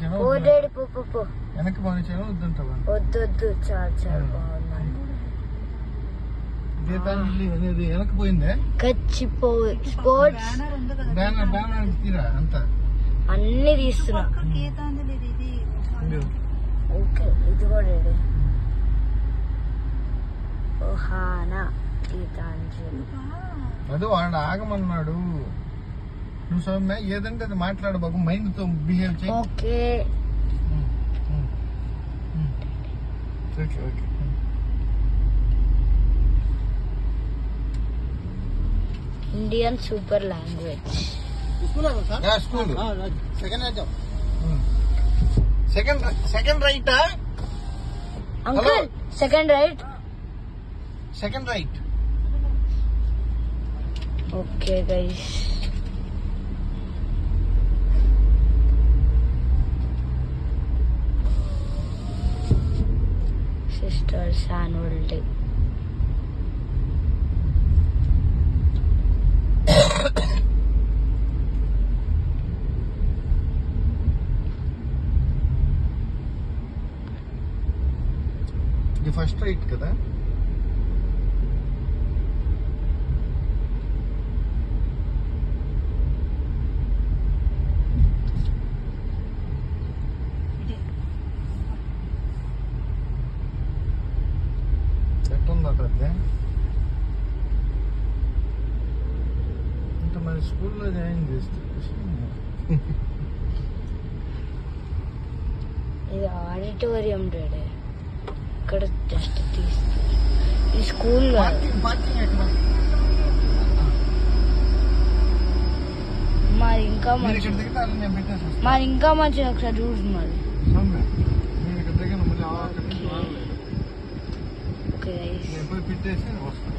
వెనక్కి పంపించాను వద్దంటావా? వద్దు చాలా చాలా బాగున్నాను. గీతాంజలి అనేది వెనక్కిపోయిందే. స్పోర్ట్స్ బ్యానర్ తీరా అంతా అన్ని తీస్తున్నా. ఓకే ఇది కూడా ఓహానా గీతాంజలి. అది వాడు ఆగమన్నాడు. నువ్వు సౌమ్య ఏదంటే అది మాట్లాడు బాబు, మైండ్ తో బిహేవ్ చేయి. Okay okay okay. Indian super language. School second right uncle second right. Okay guys sisters annual day. ఇది ఫస్ట్ రైట్ కదా. ఎట్టుందా పెద్ద ఇంత మరి స్కూల్లో జాయిన్ చేస్తే ఇది ఆడిటోరియం డాడీ. ఇక్కడ జస్ట్ తీస్తారు. ఈ స్కూల్ మాది ఇంకా మంచిది. ఒకసారి చూస్తున్నారు. ఓకే పెట్టేసి వస్తాను.